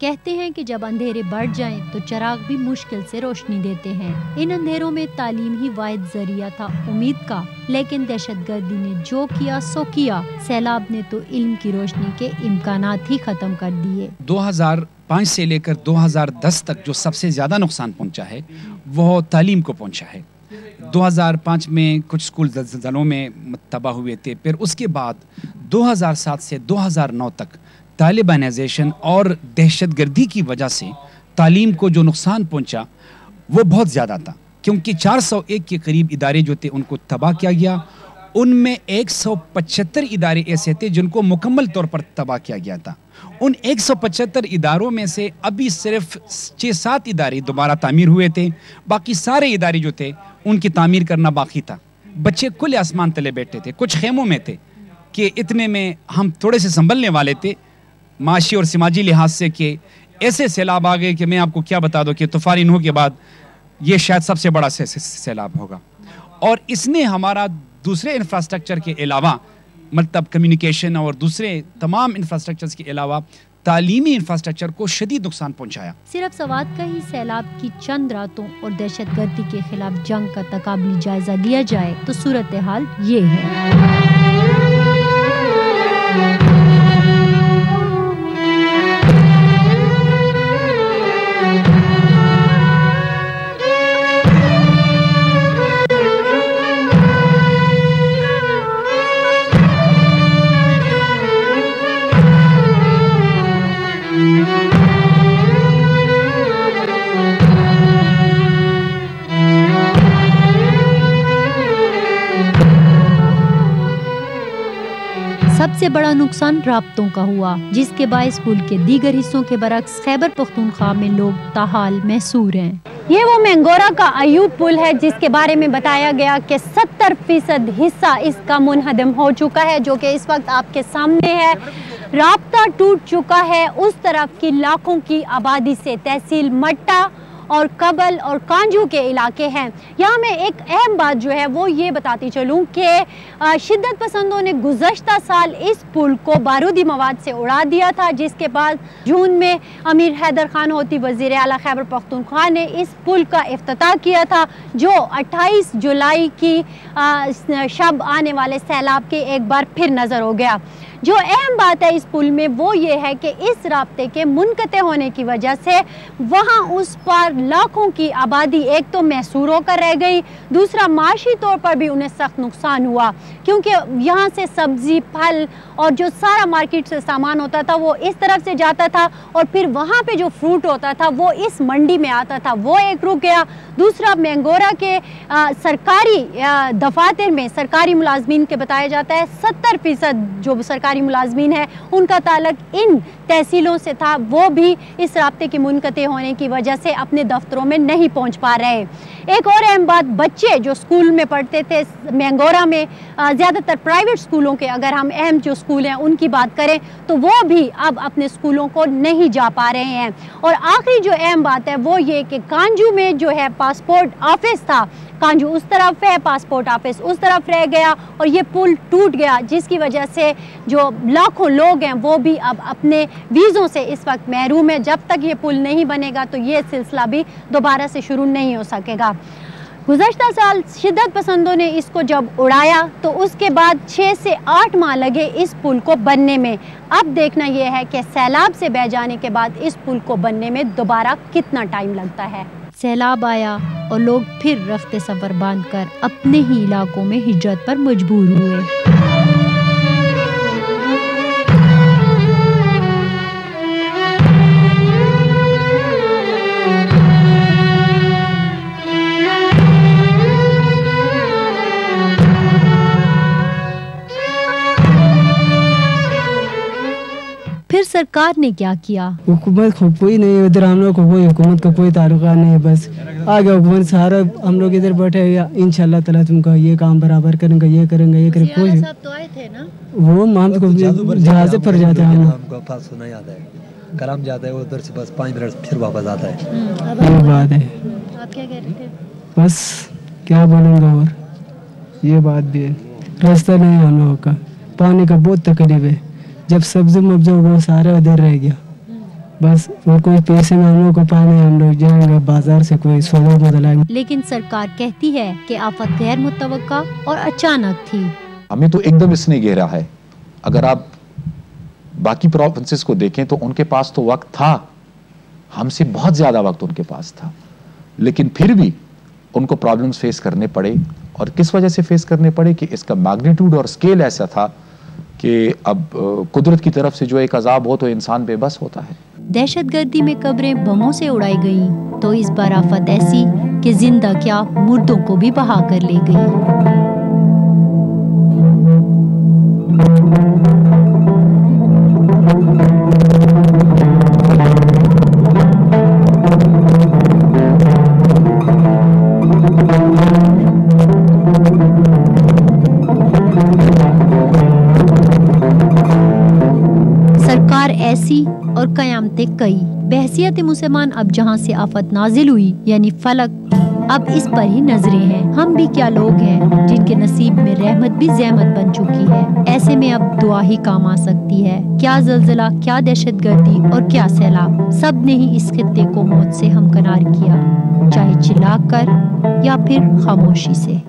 कहते हैं कि जब अंधेरे बढ़ जाएं तो चिराग भी मुश्किल से रोशनी देते हैं। इन अंधेरों में तालीम ही वाहिद जरिया था उम्मीद का, लेकिन दहशतगर्दी ने जो किया सो किया। सैलाब ने तो इल्म की रोशनी के इम्कानात ही खत्म कर दिए। 2005 से लेकर 2010 तक जो सबसे ज्यादा नुकसान पहुंचा है वो तालीम को पहुंचा है। 2005 में कुछ स्कूल ज़लज़लों में तबाह हुए थे। फिर उसके बाद 2007 से 2009 तक तालिबानाइजेशन और दहशतगर्दी की वजह से तालीम को जो नुकसान पहुंचा वो बहुत ज़्यादा था, क्योंकि 401 के करीब इदारे जो थे उनको तबाह किया गया। उनमें 175 इदारे ऐसे थे जिनको मुकम्मल तौर पर तबाह किया गया था। उन 175 इदारों में से अभी सिर्फ 6-7 इदारे दोबारा तामीर हुए थे, बाकी सारे इदारे जो थे उनकी तामीर करना बाकी था। बच्चे खुले आसमान तले बैठे थे, कुछ खेमों में थे कि इतने में हम थोड़े से संभलने वाले थे माशी और समाजी लिहाज से कि ऐसे सैलाब आ गए कि मैं आपको क्या बता दूं कि तूफान नूह के बाद ये शायद सबसे बड़ा सैलाब होगा। और इसने हमारा दूसरे इंफ्रास्ट्रक्चर के अलावा, मतलब कम्युनिकेशन और दूसरे तमाम इंफ्रास्ट्रक्चर्स के अलावा तालीमी इंफ्रास्ट्रक्चर को शदीद नुकसान पहुंचाया। सिर्फ सवात का ही सैलाब की चंद रातों और दहशतगर्दी के खिलाफ जंग का तकाबली जायजा लिया जाए तो सूरत हाल ये है। सबसे बड़ा नुकसान राब्तों का हुआ, जिसके बायस मुल्क के दीगर हिस्सों के बरक्स खैबर पख्तूनख्वा में लोग ताहाल महसूर हैं। ये वो मैंगोरा का अयूब पुल है जिसके बारे में बताया गया कि 70% हिस्सा इसका मुनहदम हो चुका है, जो कि इस वक्त आपके सामने है। राब्ता टूट चुका है उस तरफ की लाखों की आबादी से। तहसील मट्टा और कबल और कांजू के इलाके हैं। यहाँ मैं एक अहम बात जो है वो ये बताती चलूँ कि शिद्दत पसंदों ने गुज़श्ता साल इस पुल को बारूदी मवाद से उड़ा दिया था, जिसके बाद जून में अमीर हैदर खान होती वज़ीर आला खैबर पख्तूनख्वा ने इस पुल का इफ्तिताह किया था, जो 28 जुलाई की शब आने वाले सैलाब के एक बार फिर नज़र हो गया। जो अहम बात है इस पुल में वो ये है कि इस राब्ते के मुनक़ते होने की वजह से वहाँ उस पर लाखों की आबादी एक तो महसूर होकर रह गई, दूसरा माशी तौर पर भी उन्हें सख्त नुकसान हुआ, क्योंकि यहाँ से सब्ज़ी फल और जो सारा मार्केट से सामान होता था वो इस तरफ से जाता था, और फिर वहाँ पे जो फ्रूट होता था वो इस मंडी में आता था, वो एक रुक गया। दूसरा, मैंगोरा के सरकारी दफातर में सरकारी मुलाजमीन के बताया जाता है 70% जो सरकारी मुलाजमीन है उनका ताल्लुक इन तहसीलों से था, वो भी इस राब्ते के मुनक़ते होने की वजह से अपने दफ्तरों में नहीं पहुंच पा रहे। एक और अहम बात, बच्चे जो स्कूल में पढ़ते थे मैंगोरा में, ज़्यादातर प्राइवेट स्कूलों के अगर हम अहम जो स्कूल हैं उनकी बात करें तो वो भी अब अपने स्कूलों को नहीं जा पा रहे हैं। और आखिरी जो अहम बात है वो ये कि कांजू में जो है पासपोर्ट ऑफिस था, कांजू उस तरफ है, पासपोर्ट ऑफिस उस तरफ रह गया और ये पुल टूट गया, जिसकी वजह से जो लाखों लोग हैं वो भी अब अपने वीज़ों से इस वक्त महरूम है। जब तक ये पुल नहीं बनेगा तो ये सिलसिला भी दोबारा से शुरू नहीं हो सकेगा। गुज़श्ता साल शिद्दत पसंदों ने इसको जब उड़ाया तो उसके बाद 6 से 8 माह लगे इस पुल को बनने में। अब देखना यह है कि सैलाब से बह जाने के बाद इस पुल को बनने में दोबारा कितना टाइम लगता है। सैलाब आया और लोग फिर रफ्ते सफ़र बांधकर अपने ही इलाकों में हिजरत पर मजबूर हुए। फिर सरकार ने क्या किया? हुकूमत को कोई नहीं, उधर हम लोग को कोई हुकूमत का कोई ताल्लुका नहीं, बस आगे हुकूमत सारा हम लोग इधर बैठे इंशाल्लाह ताला तुमका ये काम बराबर करेंगे, ये करेंगे, ये करेंगे। कोई सब तो आए थे ना, वो मान को जहाज पर जाते हैं, हमको पास सुना आता है, कलाम जाता है उधर से बस 5 मिनट फिर वापस आता है। ये बात है। आप क्या कह रहे थे? बस क्या बोलूँगा, और ये बात भी है, रास्ता नहीं है हम लोगों का, पानी का बहुत तकलीफ है। जब सब्जी मब्जी वो सारा उधर रह गया, बस और कोई पैसे में हम लोग को पाने, हम लोग जाएंगे बाजार से कोई सौदा बदलाएंगे। लेकिन सरकार कहती है कि आफत गैर मुतवक्का और अचानक थी। हमें तो एकदम इसने घेरा है। अगर आप बाकी प्रोविंसेस को देखें तो उनके पास तो वक्त था, हमसे बहुत ज्यादा वक्त उनके पास था, लेकिन फिर भी उनको प्रॉब्लम्स फेस करने पड़े। और किस वजह से फेस करने पड़े कि इसका मैग्नीट्यूड और स्केल ऐसा था कि अब कुदरत की तरफ से जो एक अजाब हो तो इंसान बेबस होता है। दहशतगर्दी में कब्रें बमों से उड़ाई गईं, तो इस बार आफत ऐसी कि जिंदा क्या मुर्दों को भी बहा कर ले गई। सरकार ऐसी और कयामतें कई। बहसियत मुसलमान अब जहाँ से आफत नाजिल हुई यानी फलक, अब इस पर ही नजरें हैं। हम भी क्या लोग हैं जिनके नसीब में रहमत भी ज़हमत बन चुकी है। ऐसे में अब दुआ ही काम आ सकती है। क्या ज़लज़ला, क्या दहशतगर्दी और क्या सैलाब, सब ने ही इस खित्ते को मौत से हमकनार किया, चाहे चिल्लाकर या फिर खामोशी से।